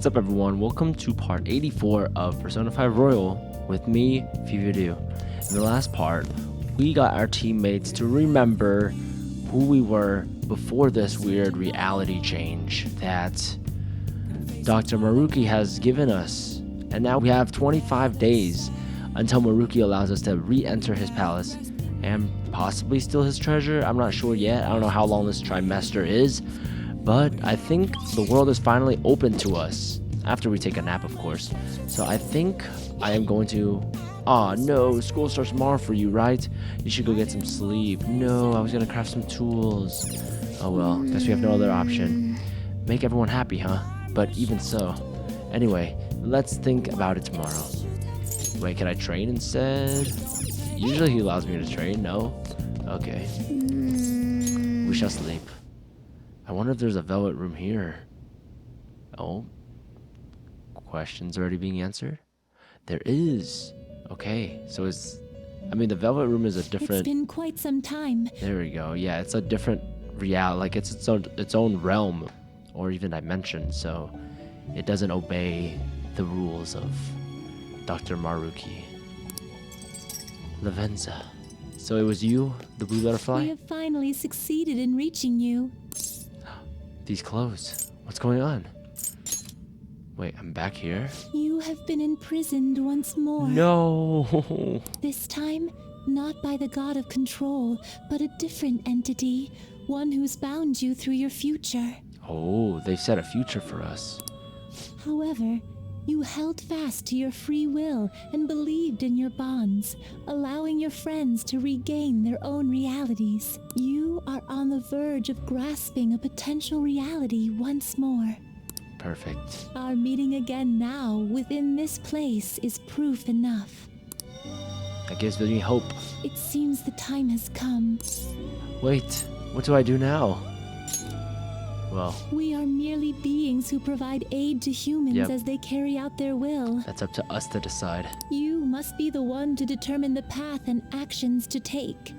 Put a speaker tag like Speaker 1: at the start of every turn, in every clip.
Speaker 1: What's up, everyone? Welcome to part 84 of Persona 5 Royal with me, PhiVidU. In the last part, we got our teammates to remember who we were before this weird reality change that Dr. Maruki has given us. And now we have 25 days until Maruki allows us to re-enter his palace and possibly steal his treasure. I'm not sure yet. I don't know how long this trimester is. But I think the world is finally open to us. After we take a nap, of course. So I think I am going to... Aw, no, school starts tomorrow for you, right? You should go get some sleep. No, I was gonna craft some tools. Oh well, guess we have no other option. Make everyone happy, huh? But even so. Anyway, let's think about it tomorrow. Wait, can I train instead? Usually he allows me to train, no? Okay. We shall sleep. I wonder if there's a velvet room here. Oh. Questions already being answered? There is. Okay, so it's... I mean, the velvet room is a different...
Speaker 2: It's been quite some time.
Speaker 1: There we go. Yeah, it's a different reality. Like, it's its own realm. Or even dimension. So, it doesn't obey the rules of Dr. Maruki. Lavenza. So it was you, the blue butterfly?
Speaker 2: We have finally succeeded in reaching you.
Speaker 1: These clothes. What's going on? Wait, I'm back here?
Speaker 2: You have been imprisoned once more.
Speaker 1: No!
Speaker 2: This time, not by the god of control, but a different entity. One who's bound you through your future.
Speaker 1: Oh, they've set a future for us.
Speaker 2: However, you held fast to your free will and believed in your bonds, allowing your friends to regain their own realities. You are on the verge of grasping a potential reality once more.
Speaker 1: Perfect.
Speaker 2: Our meeting again now within this place is proof enough.
Speaker 1: That gives me hope.
Speaker 2: It seems the time has come.
Speaker 1: Wait, what do I do now? Well,
Speaker 2: We are merely beings who provide aid to humans
Speaker 1: Yep.
Speaker 2: as they carry out their will.
Speaker 1: that's up to us to decide.
Speaker 2: You must be the one to determine the path and actions to take.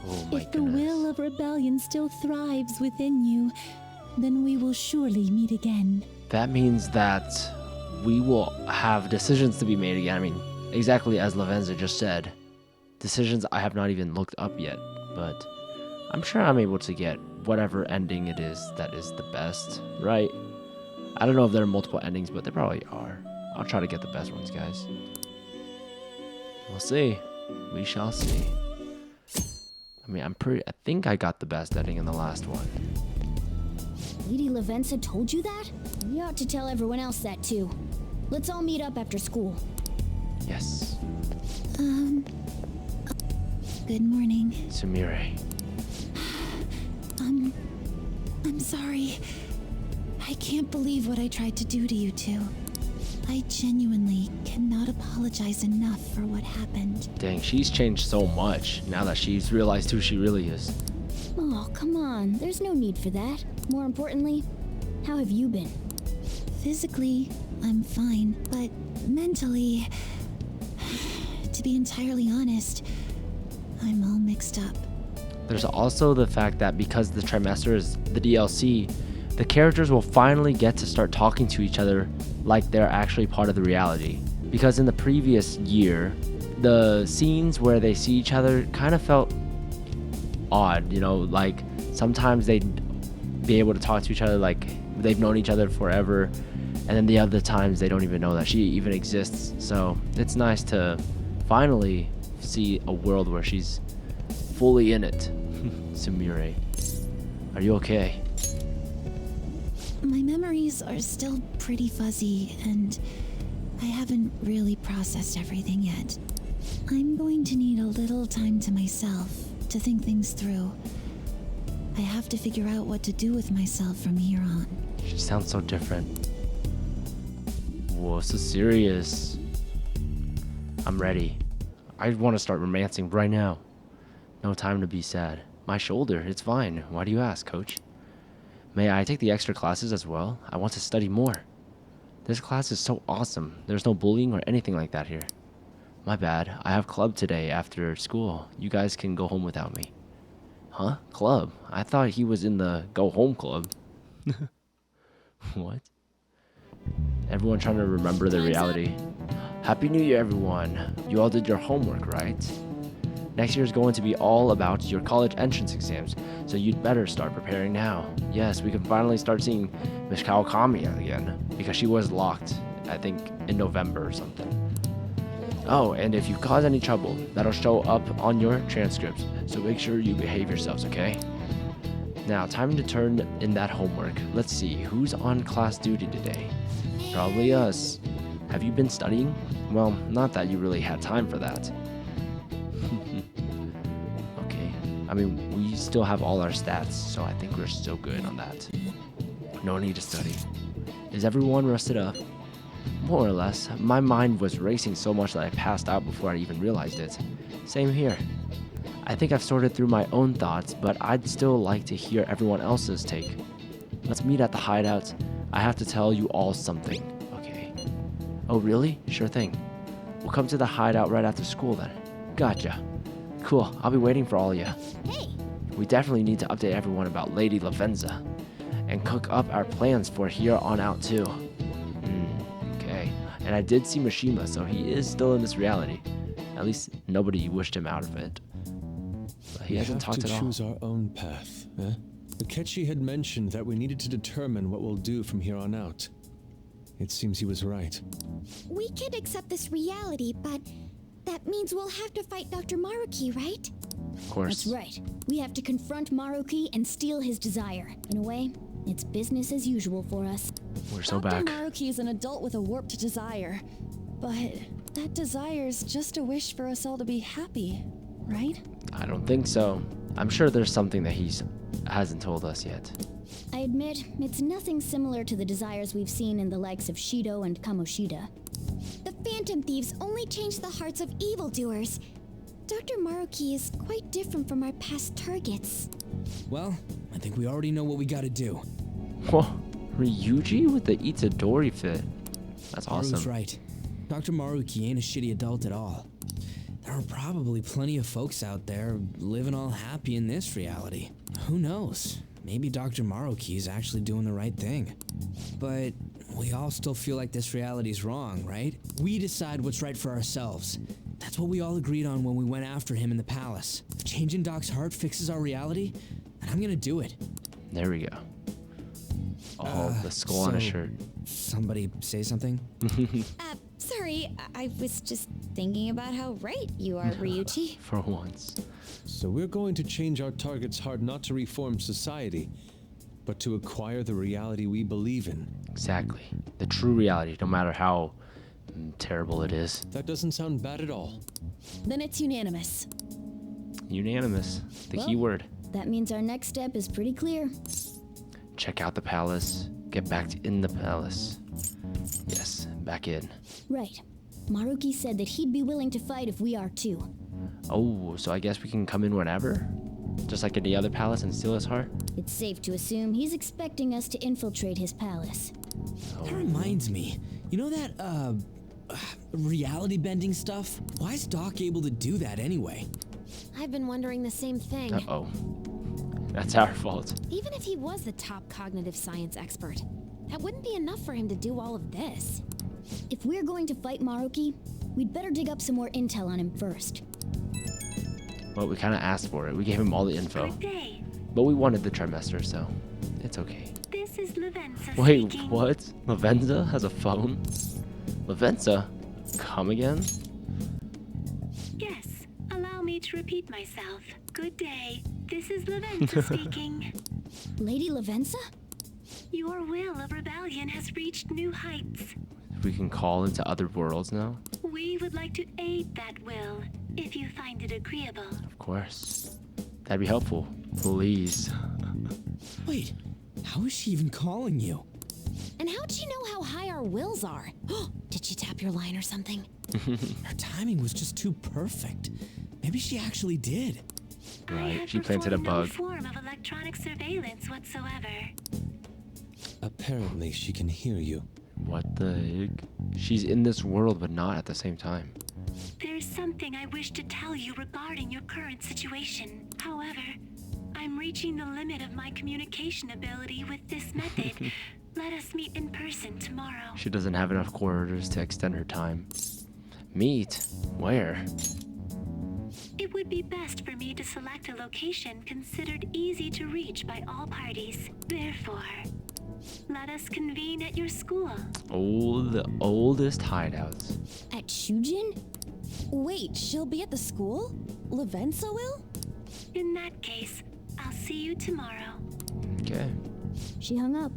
Speaker 1: Oh my
Speaker 2: If the
Speaker 1: goodness.
Speaker 2: will of rebellion still thrives within you, then we will surely meet again.
Speaker 1: That means that we will have decisions to be made again. I mean, exactly as Lavenza just said. Decisions I have not even looked up yet, but I'm sure I'm able to get whatever ending it is that is the best, right? I don't know if there are multiple endings, but there probably are. I'll try to get the best ones, guys. We'll see. We shall see. I mean, I think I got the best ending in the last one.
Speaker 3: Lady Lavenza told you that? You ought to tell everyone else that too. Let's all meet up after school.
Speaker 1: Yes.
Speaker 2: Good morning.
Speaker 1: Sumire.
Speaker 2: I'm sorry. I can't believe what I tried to do to you two. I genuinely cannot apologize enough for what happened.
Speaker 1: Dang, she's changed so much now that she's realized who she really is.
Speaker 3: Oh, come on. There's no need for that. More importantly, how have you been?
Speaker 2: Physically, I'm fine, but mentally, to be entirely honest, I'm all mixed up.
Speaker 1: There's also the fact that because the trimester is the DLC, the characters will finally get to start talking to each other like they're actually part of the reality. Because in the previous year, the scenes where they see each other kind of felt odd, you know, like sometimes they'd be able to talk to each other like they've known each other forever, and then the other times they don't even know that she even exists. So it's nice to finally see a world where she's fully in it. Sumire, are you okay?
Speaker 2: My memories are still pretty fuzzy, and I haven't really processed everything yet. I'm going to need a little time to myself to think things through. I have to figure out what to do with myself from here on.
Speaker 1: She sounds so different. Whoa, so serious. I'm ready. I want to start romancing right now. No time to be sad. My shoulder, it's fine. Why do you ask, coach? May I take the extra classes as well? I want to study more. This class is so awesome. There's no bullying or anything like that here. My bad. I have club today after school. You guys can go home without me. Huh? Club? I thought he was in the go home club. What? Everyone trying to remember their reality. Happy New Year, everyone. You all did your homework, right? Next year is going to be all about your college entrance exams, so you'd better start preparing now. Yes, we can finally start seeing Miss Kawakami again, because she was locked, I think, in November or something. Oh, and if you cause any trouble, that'll show up on your transcripts, so make sure you behave yourselves, okay? Now, time to turn in that homework. Let's see, who's on class duty today? Probably us. Have you been studying? Well, not that you really had time for that. Okay, I mean, we still have all our stats, so I think we're still good on that. No need to study. Is everyone rested up? More or less. My mind was racing so much that I passed out before I even realized it. Same here. I think I've sorted through my own thoughts, but I'd still like to hear everyone else's take. Let's meet at the hideout. I have to tell you all something. Okay. Oh, really? Sure thing. We'll come to the hideout right after school then. Gotcha. Cool. I'll be waiting for all of you.
Speaker 3: Hey!
Speaker 1: We definitely need to update everyone about Lady Lavenza and cook up our plans for here on out too. Okay. And I did see Mishima, so he is still in this reality. At least nobody wished him out of it. But he hasn't talked at all.
Speaker 4: We have to choose our own path, eh? Akechi had mentioned that we needed to determine what we'll do from here on out. It seems he was right.
Speaker 5: We can accept this reality, but that means we'll have to fight Dr. Maruki, right?
Speaker 1: Of course.
Speaker 3: That's right. We have to confront Maruki and steal his desire. In a way, it's business as usual for us.
Speaker 1: We're so
Speaker 6: Dr.
Speaker 1: back.
Speaker 6: Maruki is an adult with a warped desire. But that desire's just a wish for us all to be happy, right?
Speaker 1: I don't think so. I'm sure there's something that he hasn't told us yet.
Speaker 3: I admit, it's nothing similar to the desires we've seen in the likes of Shido and Kamoshida.
Speaker 5: The Phantom Thieves only change the hearts of evildoers. Dr. Maruki is quite different from our past targets.
Speaker 7: Well, I think we already know what we gotta do.
Speaker 1: Whoa, Ryuji with the Itadori fit. That's
Speaker 7: Haru's
Speaker 1: awesome.
Speaker 7: right. Dr. Maruki ain't a shitty adult at all. There are probably plenty of folks out there living all happy in this reality. Who knows? Maybe Dr. Maruki is actually doing the right thing. But we all still feel like this reality's wrong, right? We decide what's right for ourselves. That's what we all agreed on when we went after him in the palace. If changing Doc's heart fixes our reality, then I'm gonna do it.
Speaker 1: There we go. Oh, the skull on his
Speaker 7: so-
Speaker 1: shirt.
Speaker 7: Somebody say something?
Speaker 5: Sorry, I was just thinking about how right you are, Ryuji.
Speaker 1: For once.
Speaker 4: So we're going to change our target's heart not to reform society, but to acquire the reality we believe in.
Speaker 1: Exactly. The true reality, no matter how terrible it is.
Speaker 4: That doesn't sound bad at all.
Speaker 6: Then it's unanimous.
Speaker 1: Unanimous. The
Speaker 3: Well-
Speaker 1: key word.
Speaker 3: That means our next step is pretty clear.
Speaker 1: Check out the palace. Get back in the palace. Yes, back in.
Speaker 3: Right. Maruki said that he'd be willing to fight if we are too.
Speaker 1: Oh, so I guess we can come in whenever? Just like any other palace and steal his heart?
Speaker 3: It's safe to assume he's expecting us to infiltrate his palace.
Speaker 7: That reminds me. You know that, reality bending stuff? Why is Doc able to do that anyway?
Speaker 8: I've been wondering the same thing.
Speaker 1: Uh-oh. That's our fault.
Speaker 8: Even if he was the top cognitive science expert, that wouldn't be enough for him to do all of this.
Speaker 3: If we're going to fight Maruki, we'd better dig up some more intel on him first.
Speaker 1: Well, we kind of asked for it. We gave him all the info.
Speaker 9: Good day.
Speaker 1: But we wanted the trimester, so it's okay.
Speaker 9: This is Lavenza
Speaker 1: Wait,
Speaker 9: speaking.
Speaker 1: what? Lavenza has a phone? Lavenza? Come again?
Speaker 9: Yes, allow me to repeat myself. Good day. This is Lavenza speaking.
Speaker 3: Lady Lavenza?
Speaker 9: Your will of rebellion has reached new heights.
Speaker 1: We can call into other worlds now?
Speaker 9: We would like to aid that will, if you find it agreeable.
Speaker 1: Of course. That'd be helpful. Please.
Speaker 7: Wait, how is she even calling you?
Speaker 8: And how'd she know how high our wills are? Did she tap your line or something?
Speaker 7: Her timing was just too perfect. Maybe she actually did.
Speaker 9: I
Speaker 1: Right,
Speaker 9: have
Speaker 1: she planted a
Speaker 9: performed
Speaker 1: bug.
Speaker 9: no form of electronic surveillance whatsoever.
Speaker 4: Apparently she can hear you.
Speaker 1: What the heck? She's in this world, but not at the same time.
Speaker 9: There's something I wish to tell you regarding your current situation. However, I'm reaching the limit of my communication ability with this method. Let us meet in person tomorrow.
Speaker 1: She doesn't have enough quarters to extend her time. Meet? Where?
Speaker 9: It would be best for me to select a location considered easy to reach by all parties. Therefore, let us convene at your school.
Speaker 1: Oh, the oldest hideouts.
Speaker 6: At Shujin? Wait, she'll be at the school? Lavenza will?
Speaker 9: In that case, I'll see you tomorrow.
Speaker 1: Okay.
Speaker 3: She hung up.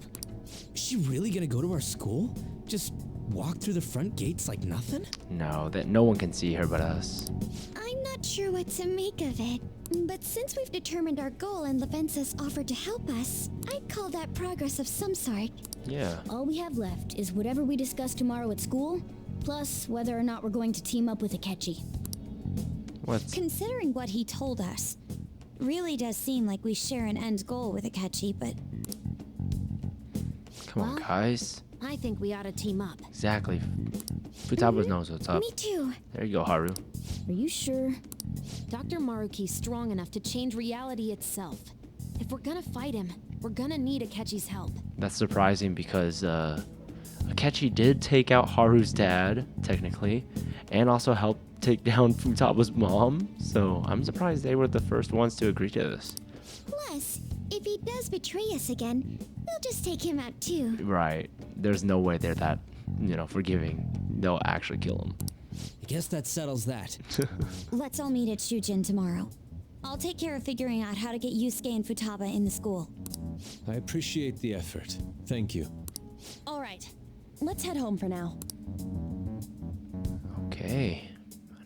Speaker 7: She really gonna go to our school? Just walk through the front gates like nothing?
Speaker 1: No, that no one can see her but us.
Speaker 5: I'm not sure what to make of it. But since we've determined our goal and Lavenza's offered to help us, I'd call that progress of some sort.
Speaker 1: Yeah.
Speaker 3: All we have left is whatever we discuss tomorrow at school, plus whether or not we're going to team up with Akechi.
Speaker 1: What?
Speaker 2: Considering what he told us, really does seem like we share an end goal with Akechi, but
Speaker 1: Come on,
Speaker 8: Well,
Speaker 1: guys.
Speaker 8: I think we ought to team up.
Speaker 1: Exactly. Futaba knows what's up.
Speaker 5: Me too.
Speaker 1: There you go, Haru.
Speaker 3: Are you sure?
Speaker 8: Dr. Maruki's strong enough to change reality itself. If we're gonna fight him, we're gonna need Akechi's help.
Speaker 1: That's surprising because Akechi did take out Haru's dad, technically, and also helped take down Futaba's mom. So I'm surprised they were the first ones to agree to this.
Speaker 5: Plus, if he does betray us again, we'll just take him out too.
Speaker 1: Right. There's no way they're that, forgiving. They'll actually kill him.
Speaker 7: I guess that settles that.
Speaker 2: let's all meet at Shujin tomorrow. I'll take care of figuring out how to get Yusuke and Futaba in the school.
Speaker 4: I appreciate the effort. Thank you.
Speaker 6: All right, let's head home for now.
Speaker 1: Okay.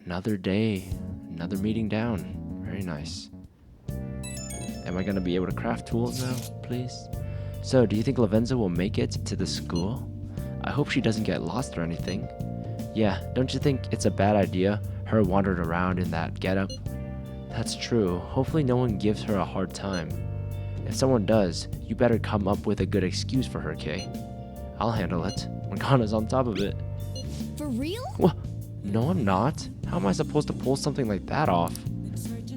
Speaker 1: Another day. Another meeting down. Very nice. Am I going to be able to craft tools now, please? So, do you think Lavenza will make it to the school? I hope she doesn't get lost or anything. Yeah, don't you think it's a bad idea, her wandering around in that getup? That's true. Hopefully no one gives her a hard time. If someone does, you better come up with a good excuse for her, Kay. I'll handle it. Morgana's on top of it.
Speaker 6: For real?
Speaker 1: What? No, I'm not. How am I supposed to pull something like that off?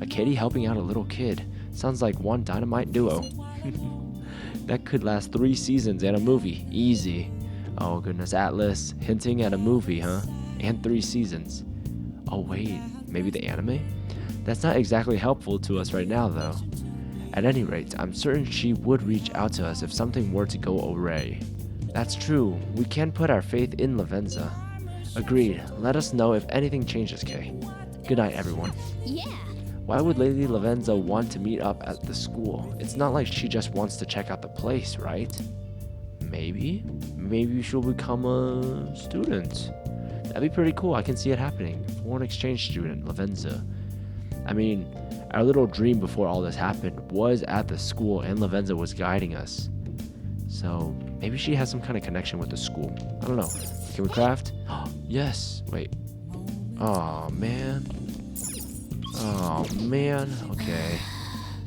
Speaker 1: A kitty helping out a little kid. Sounds like one dynamite duo. That could last 3 seasons and a movie. Easy. Oh goodness, Atlas. Hinting at a movie, huh? And 3 seasons. Oh wait, maybe the anime? That's not exactly helpful to us right now though. At any rate, I'm certain she would reach out to us if something were to go awry. That's true. We can put our faith in Lavenza. Agreed. Let us know if anything changes, Kay. Good night, everyone.
Speaker 3: Yeah.
Speaker 1: Why would Lady Lavenza want to meet up at the school? It's not like she just wants to check out the place, right? Maybe she'll become a student. That'd be pretty cool. I can see it happening. Foreign exchange student, Lavenza. I mean, our little dream before all this happened was at the school and Lavenza was guiding us. So maybe she has some kind of connection with the school. I don't know. Can we craft? Yes. Wait. Oh man. Oh man. Okay.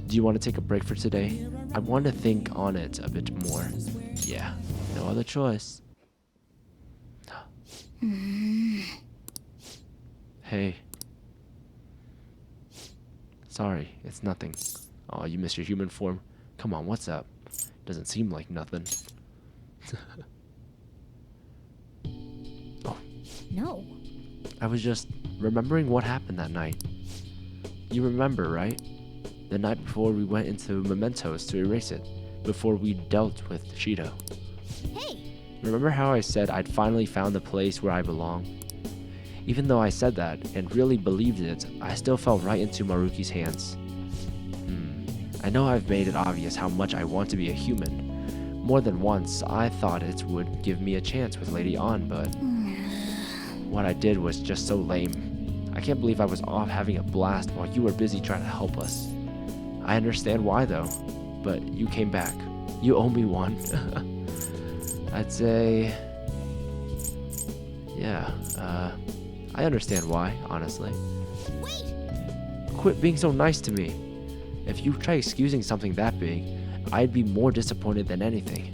Speaker 1: Do you want to take a break for today? I want to think on it a bit more. Yeah. No other choice. Hey. Sorry, it's nothing. Oh, you missed your human form. Come on, what's up? Doesn't seem like nothing. Oh,
Speaker 3: No.
Speaker 1: I was just remembering what happened that night. You remember, right? The night before we went into Mementos to erase it, before we dealt with Shido.
Speaker 3: Hey.
Speaker 1: Remember how I said I'd finally found the place where I belong? Even though I said that and really believed it, I still fell right into Maruki's hands. I know I've made it obvious how much I want to be a human. More than once, I thought it would give me a chance with Lady An, but what I did was just so lame. I can't believe I was off having a blast while you were busy trying to help us. I understand why though, but you came back. You owe me one. I'd say... yeah, I understand why, honestly.
Speaker 3: Wait.
Speaker 1: Quit being so nice to me. If you try excusing something that big, I'd be more disappointed than anything.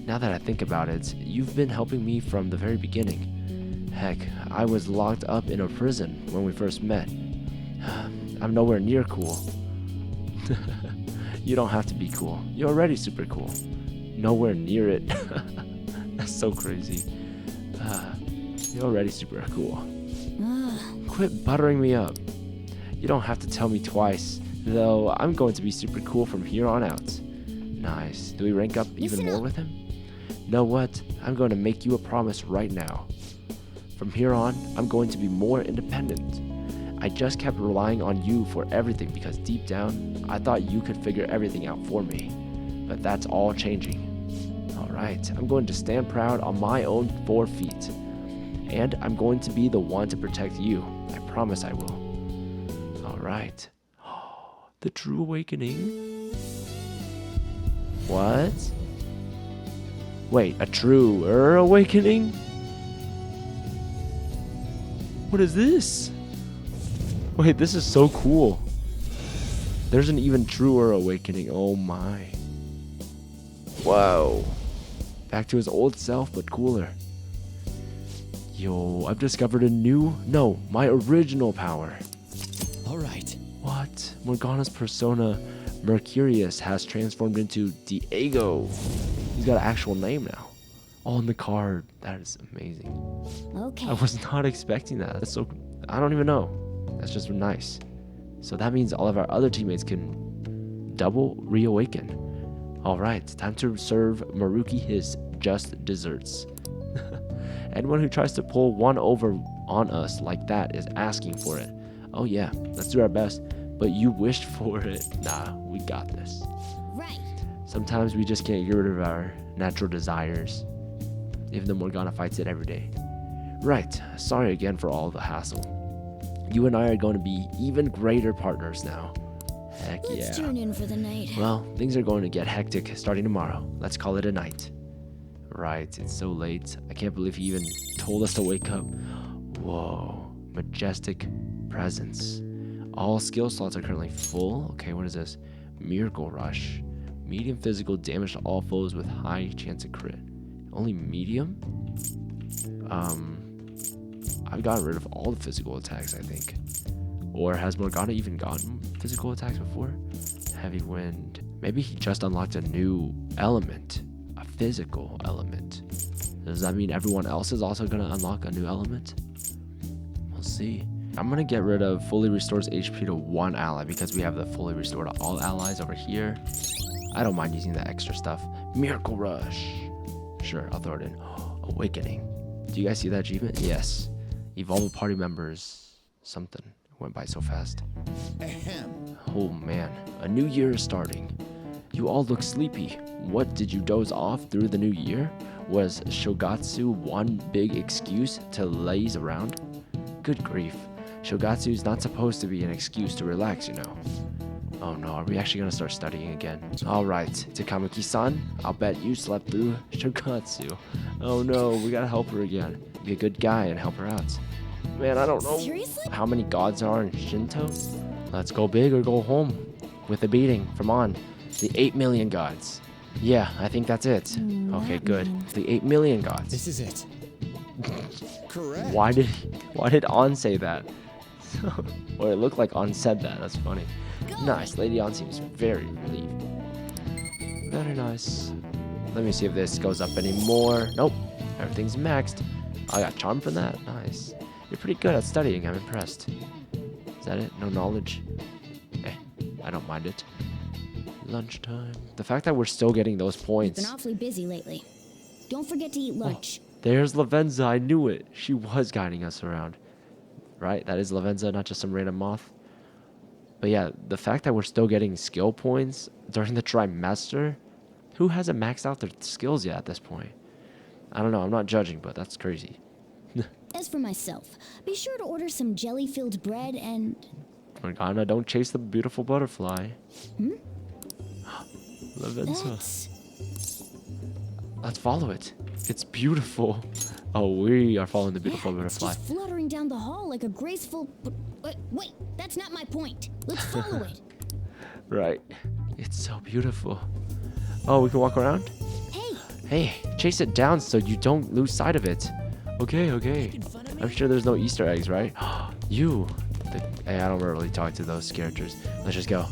Speaker 1: Now that I think about it, you've been helping me from the very beginning. Heck, I was locked up in a prison when we first met. I'm nowhere near cool. You don't have to be cool. You're already super cool. nowhere near it. That's so crazy. You're already super cool. Quit buttering me up. You don't have to tell me twice, though I'm going to be super cool from here on out. Nice. Do we rank up even more with him? Know what? I'm going to make you a promise right now. From here on, I'm going to be more independent. I just kept relying on you for everything because deep down, I thought you could figure everything out for me. But that's all changing. Alright, I'm going to stand proud on my own 4 feet. And I'm going to be the one to protect you. I promise I will. Alright. The true awakening? What? Wait, a truer awakening? What is this? Wait, this is so cool. There's an even truer awakening. Oh my. Whoa. Back to his old self, but cooler. Yo, I've discovered my original power.
Speaker 4: Alright.
Speaker 1: What? Morgana's persona, Mercurius, has transformed into Diego. He's got an actual name now. All in the card. That is amazing.
Speaker 3: Okay.
Speaker 1: I was not expecting that. That's so... I don't even know. That's just nice. So that means all of our other teammates can double reawaken. Alright, time to serve Maruki his just desserts. Anyone who tries to pull one over on us like that is asking for it. Oh yeah, let's do our best. But you wished for it. Nah, we got this.
Speaker 3: Right.
Speaker 1: Sometimes we just can't get rid of our natural desires. Even though Morgana fights it every day. Right, sorry again for all the hassle. You and I are going to be even greater partners now. Heck yeah.
Speaker 3: Let's turn in for the night.
Speaker 1: Well, things are going to get hectic starting tomorrow. Let's call it a night. Right, it's so late. I can't believe he even told us to wake up. Whoa, majestic presence. All skill slots are currently full. Okay, what is this? Miracle Rush. Medium physical damage to all foes with high chance of crit. Only medium? I've gotten rid of all the physical attacks, I think. Or has Morgana even gotten physical attacks before? Heavy wind. Maybe he just unlocked a new element. A physical element. Does that mean everyone else is also going to unlock a new element? We'll see. I'm going to get rid of fully restores HP to 1 ally because we have the fully restore to all allies over here. I don't mind using the extra stuff. Miracle Rush. Sure, I'll throw it in. Awakening. Do you guys see that achievement? Yes. Evolve party members. Something. Went by so fast. Oh man, a new year is starting. You all look sleepy. What, did you doze off through the new year? Was Shogatsu one big excuse to laze around? Good grief. Shogatsu's not supposed to be an excuse to relax, you know. Oh no, are we actually gonna start studying again? Alright, Takamaki-san, I'll bet you slept through Shogatsu. Oh no, we gotta help her again. Be a good guy and help her out. Man, I don't know how many gods are in Shinto. Let's go big or go home. With a beating from on. The 8 million gods. Yeah, I think that's it. Okay, good. The 8 million gods.
Speaker 4: This is it. Correct.
Speaker 1: Why did On say that? Or it looked like On said that. That's funny. Nice. Lady On seems very relieved. Very nice. Let me see if this goes up anymore. Nope. Everything's maxed. I got charm from that. Nice. You're pretty good at studying. I'm impressed. Is that it? No knowledge? I don't mind it. Lunchtime. The fact that we're still getting those points.
Speaker 3: Been awfully busy lately. Don't forget to eat lunch.
Speaker 1: There's Lavenza. I knew it. She was guiding us around. Right? That is Lavenza, not just some random moth. But yeah, the fact that we're still getting skill points during the trimester. Who hasn't maxed out their skills yet at this point? I don't know. I'm not judging, but that's crazy.
Speaker 3: As for myself, be sure to order some jelly-filled bread and...
Speaker 1: Morgana, don't chase the beautiful butterfly. Lavenza. Let's follow it. It's beautiful. Oh, we are following the beautiful butterfly.
Speaker 3: It's just fluttering down the hall like a graceful... Wait, that's not my point. Let's follow it.
Speaker 1: Right. It's so beautiful. Oh, we can walk around? Hey, chase it down so you don't lose sight of it. Okay. I'm sure there's no Easter eggs, right? Hey, I don't really talk to those characters. Let's just go.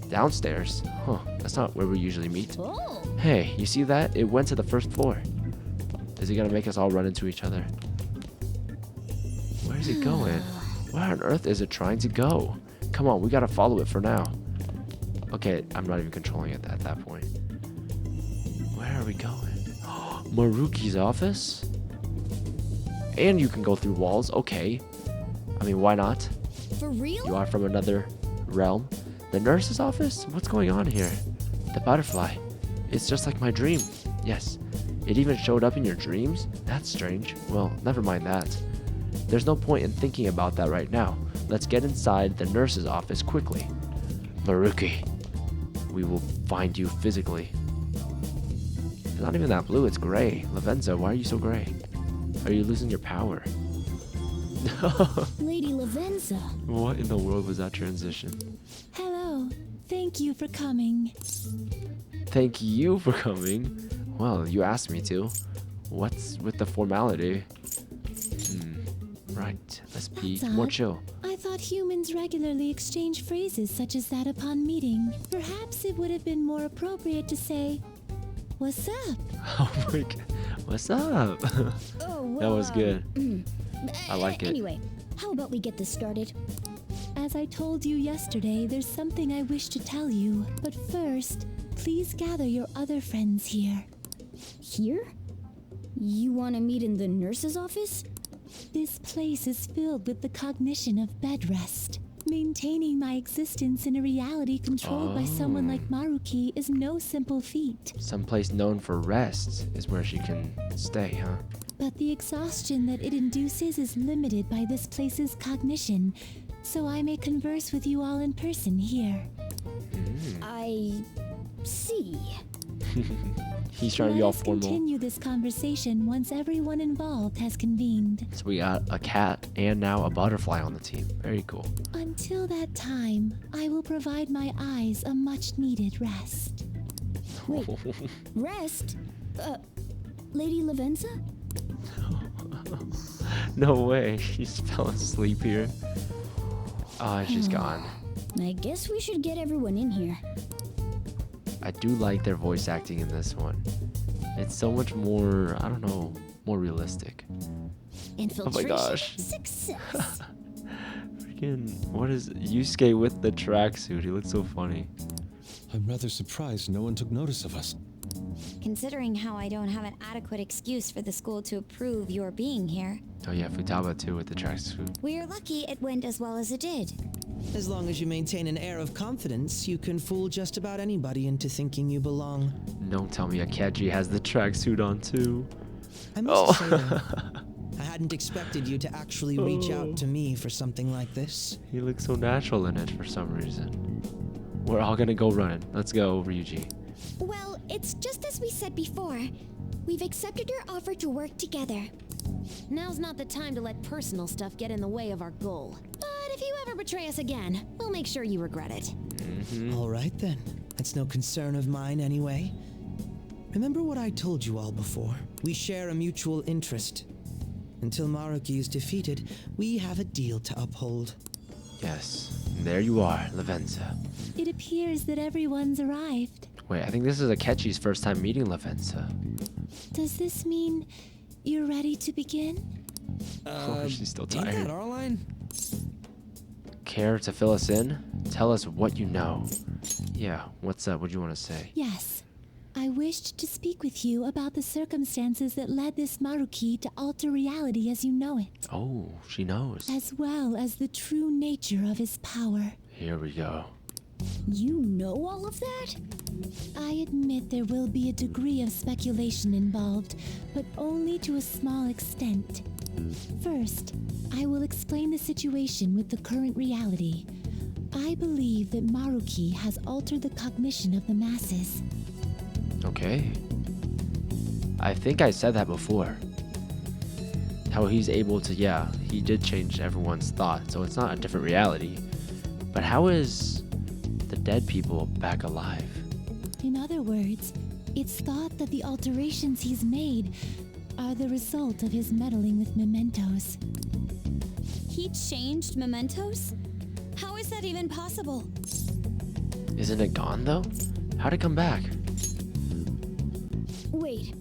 Speaker 1: Downstairs? Huh, that's not where we usually meet.
Speaker 3: Oh,
Speaker 1: Hey, you see that? It went to the first floor. Is it gonna make us all run into each other? Where is it going? Where on earth is it trying to go? Come on, we gotta follow it for now. Okay, I'm not even controlling it at that point. Where are we going? Maruki's office? And you can go through walls, okay. I mean, why not?
Speaker 3: for real?
Speaker 1: You are from another realm. The nurse's office? What's going on here? The butterfly. It's just like my dream. Yes. It even showed up in your dreams? That's strange. Well, never mind that. There's no point in thinking about that right now. Let's get inside the nurse's office quickly. Maruki, we will find you physically. It's not even that blue, it's gray. Lavenza, why are you so gray? Are you losing your power?
Speaker 3: Lady Lavenza.
Speaker 1: What in the world was that transition?
Speaker 2: Hello. Thank you for coming.
Speaker 1: Thank you for coming. Well, you asked me to. What's with the formality? Right, let's be
Speaker 2: That's
Speaker 1: more
Speaker 2: odd.
Speaker 1: chill.
Speaker 2: I thought humans regularly exchange phrases such as that upon meeting. Perhaps it would have been more appropriate to say, "What's up?"
Speaker 1: Oh my god, what's up?
Speaker 3: Oh,
Speaker 1: That was good. I like it.
Speaker 3: Anyway, how about we get this started?
Speaker 2: As I told you yesterday, there's something I wish to tell you. But first, please gather your other friends here.
Speaker 3: Here? You want to meet in the nurse's office?
Speaker 2: This place is filled with the cognition of bed rest. Maintaining my existence in a reality controlled by someone like Maruki is no simple feat.
Speaker 1: Some place known for rest is where she can stay, huh?
Speaker 2: But the exhaustion that it induces is limited by this place's cognition, so I may converse with you all in person here.
Speaker 3: I see.
Speaker 1: He's trying to be
Speaker 2: Let
Speaker 1: all
Speaker 2: us
Speaker 1: formal.
Speaker 2: continue this conversation once everyone involved has convened.
Speaker 1: So we got a cat and now a butterfly on the team. Very cool.
Speaker 2: Until that time, I will provide my eyes a much-needed rest.
Speaker 3: Wait, rest? Lady Lavenza?
Speaker 1: No way, she just fell asleep here. Ah, she's gone.
Speaker 3: I guess we should get everyone in here.
Speaker 1: I do like their voice acting in this one. It's so much more, I don't know, more realistic.
Speaker 3: Infiltration
Speaker 1: gosh.
Speaker 3: success.
Speaker 1: Freaking, what is Yusuke with the tracksuit? He looks so funny.
Speaker 4: I'm rather surprised no one took notice of us.
Speaker 5: Considering how I don't have an adequate excuse for the school to approve your being here,
Speaker 1: Oh yeah, Futaba too with the tracksuit.
Speaker 5: we're lucky it went as well as it did.
Speaker 10: As long as you maintain an air of confidence, you can fool just about anybody into thinking you belong.
Speaker 1: Don't tell me Akechi has the tracksuit on too.
Speaker 10: I must say, though, I hadn't expected you to actually reach out to me for something like this.
Speaker 1: He looks so natural in it for some reason. We're all gonna go running. Let's go, Ryuji.
Speaker 5: Well, it's just as we said before. We've accepted your offer to work together.
Speaker 8: Now's not the time to let personal stuff get in the way of our goal. But if you ever betray us again, we'll make sure you regret it.
Speaker 10: All right then. That's no concern of mine anyway. Remember what I told you all before? We share a mutual interest. Until Maruki is defeated, we have a deal to uphold.
Speaker 1: Yes, there you are, Lavenza.
Speaker 2: It appears that everyone's arrived.
Speaker 1: Wait, I think this is Akechi's first time meeting Lavenza.
Speaker 2: Does this mean you're ready to begin?
Speaker 1: Oh, she's still
Speaker 7: Ain't that
Speaker 1: tired.
Speaker 7: our line?
Speaker 1: Care to fill us in? Tell us what you know. Yeah, what's up? What do you want to say?
Speaker 2: Yes. I wished to speak with you about the circumstances that led this Maruki to alter reality as you know it,
Speaker 1: Oh, she knows.
Speaker 2: as well as the true nature of his power.
Speaker 1: Here we go.
Speaker 3: You know all of that?
Speaker 2: I admit there will be a degree of speculation involved, but only to a small extent. First, I will explain the situation with the current reality. I believe that Maruki has altered the cognition of the masses.
Speaker 1: Okay. I think I said that before. How he's able to, yeah, he did change everyone's thought, so it's not a different reality. But how is the dead people back alive?
Speaker 2: In other words, it's thought that the alterations he's made are the result of his meddling with mementos.
Speaker 3: He changed mementos? How is that even possible?
Speaker 1: Isn't it gone though? How'd it come back?
Speaker 3: Wait,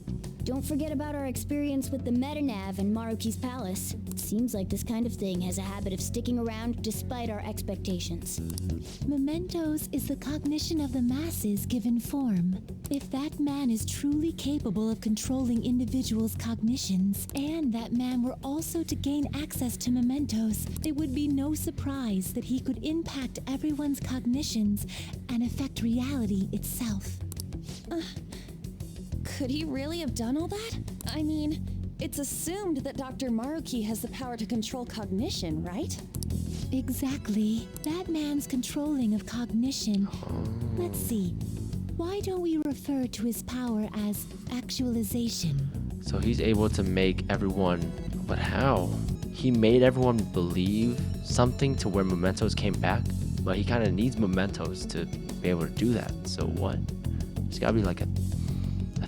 Speaker 3: don't forget about our experience with the Metanav and Maruki's palace. Seems like this kind of thing has a habit of sticking around despite our expectations.
Speaker 2: Mementos is the cognition of the masses given form. If that man is truly capable of controlling individuals' cognitions, and that man were also to gain access to mementos, it would be no surprise that he could impact everyone's cognitions and affect reality itself.
Speaker 6: Could he really have done all that? I mean, it's assumed that Dr. Maruki has the power to control cognition, right?
Speaker 2: Exactly. That man's controlling of cognition. Let's see. Why don't we refer to his power as actualization?
Speaker 1: So he's able to make everyone, but how? He made everyone believe something to where mementos came back, but he kind of needs mementos to be able to do that. So what? It's gotta be like a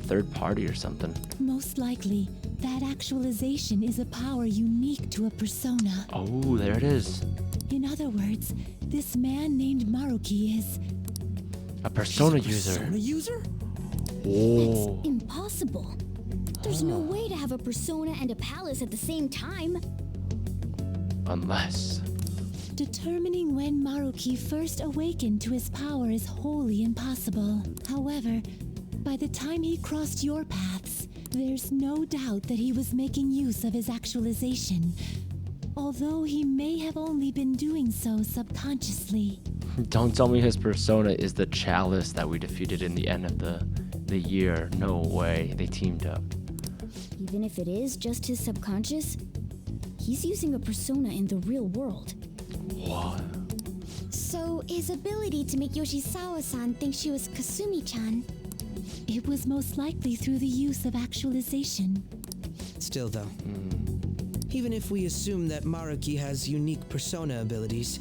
Speaker 1: third party or something.
Speaker 2: Most likely, that actualization is a power unique to a persona.
Speaker 1: Oh, there it is.
Speaker 2: In other words, this man named Maruki is
Speaker 1: A persona user.
Speaker 7: Persona user?
Speaker 1: Oh.
Speaker 3: It's impossible. There's no way to have a persona and a palace at the same time.
Speaker 1: Unless.
Speaker 2: determining when Maruki first awakened to his power is wholly impossible. However, by the time he crossed your paths, there's no doubt that he was making use of his actualization, although he may have only been doing so subconsciously.
Speaker 1: Don't tell me his persona is the chalice that we defeated in the end of the year. No way, they teamed up.
Speaker 3: Even if it is just his subconscious, he's using a persona in the real world.
Speaker 1: What?
Speaker 5: So, his ability to make Yoshizawa-san think she was Kasumi-chan.
Speaker 2: It was most likely through the use of actualization.
Speaker 10: Still though, even if we assume that Maruki has unique persona abilities,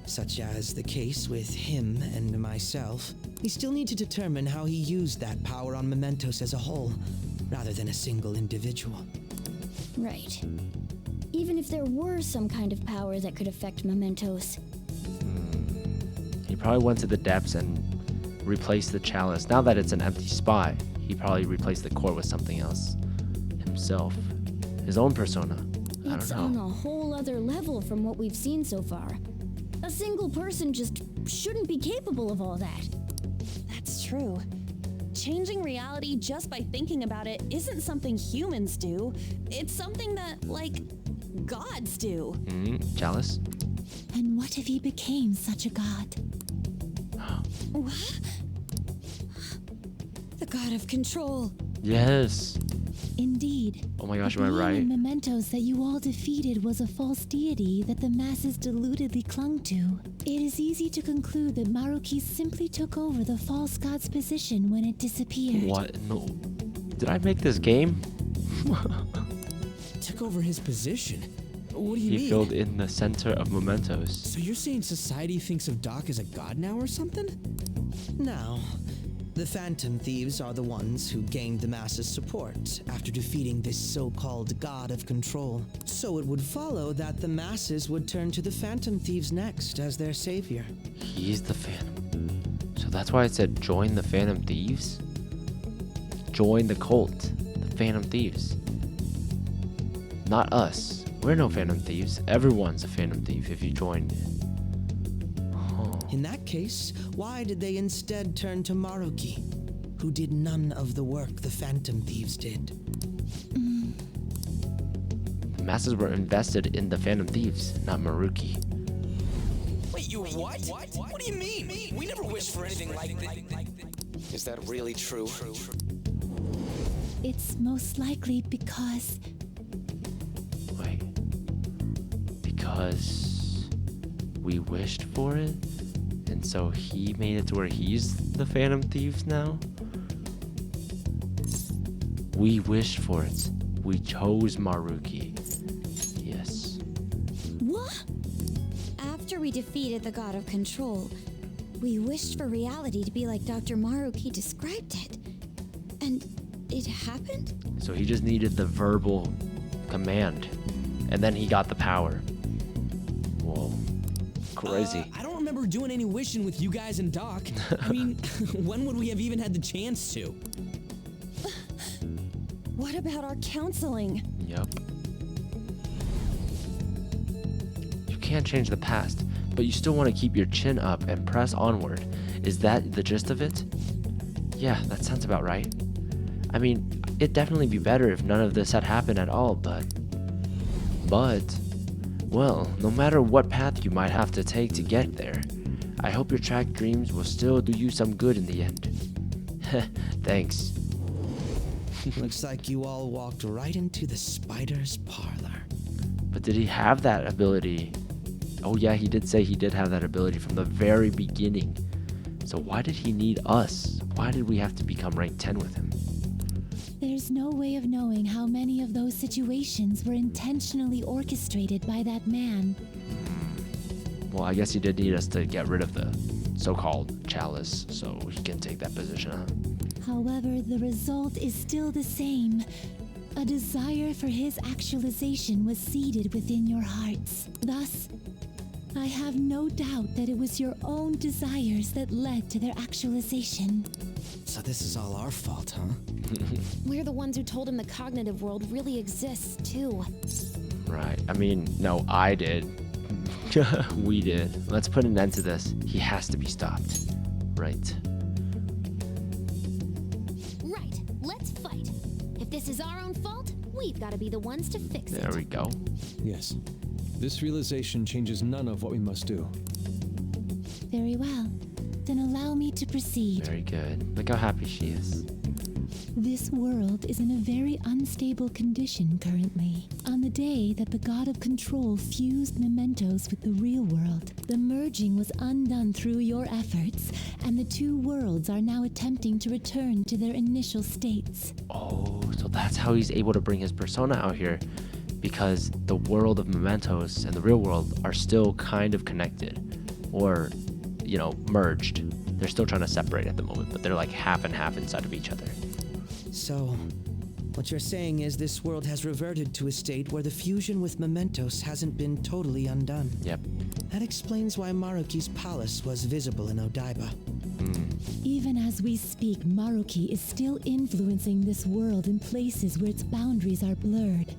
Speaker 10: such as the case with him and myself, we still need to determine how he used that power on Mementos as a whole, rather than a single individual.
Speaker 3: Right. Even if there were some kind of power that could affect Mementos.
Speaker 1: He probably went to the depths and replaced the chalice. Now that it's an empty spot, he probably replaced the core with something else. Himself. His own persona. I
Speaker 3: It's
Speaker 1: don't
Speaker 3: on
Speaker 1: know.
Speaker 3: a whole other level from what we've seen so far. A single person just shouldn't be capable of all that.
Speaker 6: That's true. Changing reality just by thinking about it isn't something humans do. It's something that, like, gods do.
Speaker 1: Chalice?
Speaker 2: And what if he became such a god?
Speaker 6: What? The god of control.
Speaker 1: Yes.
Speaker 2: Indeed.
Speaker 1: Oh my gosh,
Speaker 2: the
Speaker 1: am I
Speaker 2: being
Speaker 1: right?
Speaker 2: in Mementos that you all defeated was a false deity that the masses deludedly clung to. It is easy to conclude that Maruki simply took over the false god's position when it disappeared.
Speaker 1: What? No. Did I make this game?
Speaker 7: Took over his position. What do you
Speaker 1: He
Speaker 7: mean?
Speaker 1: filled in the center of mementos.
Speaker 7: So you're saying society thinks of Doc as a god now or something?
Speaker 10: Now, the Phantom Thieves are the ones who gained the masses' support after defeating this so-called god of control. So it would follow that the masses would turn to the Phantom Thieves next as their savior.
Speaker 1: He's the Phantom. So that's why I said join the Phantom Thieves? Join the cult. The Phantom Thieves. Not us. We're no Phantom Thieves. Everyone's a Phantom Thief if you joined it. Oh.
Speaker 10: In that case, why did they instead turn to Maruki, who did none of the work the Phantom Thieves did?
Speaker 1: The masses were invested in the Phantom Thieves, not Maruki.
Speaker 11: Wait, you what? What do you mean? We never wished for anything like this. Is that really true?
Speaker 2: It's most likely because
Speaker 1: Wait. Because we wished for it? And so he made it to where he's the Phantom Thieves now? We wished for it. We chose Maruki. Yes.
Speaker 3: What?
Speaker 5: After we defeated the god of control, we wished for reality to be like Dr. Maruki described it. And it happened?
Speaker 1: So he just needed the verbal command. And then he got the power. Whoa. Crazy.
Speaker 7: I don't remember doing any wishing with you guys and Doc. I mean, when would we have even had the chance to?
Speaker 6: What about our counseling?
Speaker 1: Yep. You can't change the past, but you still want to keep your chin up and press onward. Is that the gist of it? Yeah, that sounds about right. I mean, it'd definitely be better if none of this had happened at all, but, well, no matter what path you might have to take to get there, I hope your track dreams will still do you some good in the end. Thanks.
Speaker 10: Looks like you all walked right into the spider's parlor.
Speaker 1: But did he have that ability? Oh yeah, he did say he did have that ability from the very beginning. So why did he need us? Why did we have to become rank 10 with him?
Speaker 2: There's no way of knowing how many of those situations were intentionally orchestrated by that man.
Speaker 1: Well, I guess he did need us to get rid of the so-called chalice so he can take that position, huh?
Speaker 2: However, the result is still the same. A desire for his actualization was seeded within your hearts. Thus, I have no doubt that it was your own desires that led to their actualization.
Speaker 7: So this is all our fault, huh?
Speaker 8: We're the ones who told him the cognitive world really exists, too.
Speaker 1: Right. I mean, no, I did. We did. Let's put an end to this. He has to be stopped. Right.
Speaker 8: Right, let's fight. If this is our own fault, we've got to be the ones to fix it.
Speaker 1: There we go.
Speaker 4: Yes. This realization changes none of what we must do.
Speaker 2: Very well. Then allow me to proceed.
Speaker 1: Very good. Look how happy she is.
Speaker 2: This world is in a very unstable condition currently. On the day that the God of Control fused mementos with the real world, the merging was undone through your efforts, and the two worlds are now attempting to return to their initial states.
Speaker 1: Oh, so that's how he's able to bring his persona out here. Because the world of mementos and the real world are still kind of connected. Or, merged. They're still trying to separate at the moment, but they're like half and half inside of each other.
Speaker 10: So, what you're saying is this world has reverted to a state where the fusion with mementos hasn't been totally undone.
Speaker 1: Yep.
Speaker 10: That explains why Maruki's palace was visible in Odaiba.
Speaker 2: Even as we speak, Maruki is still influencing this world in places where its boundaries are blurred.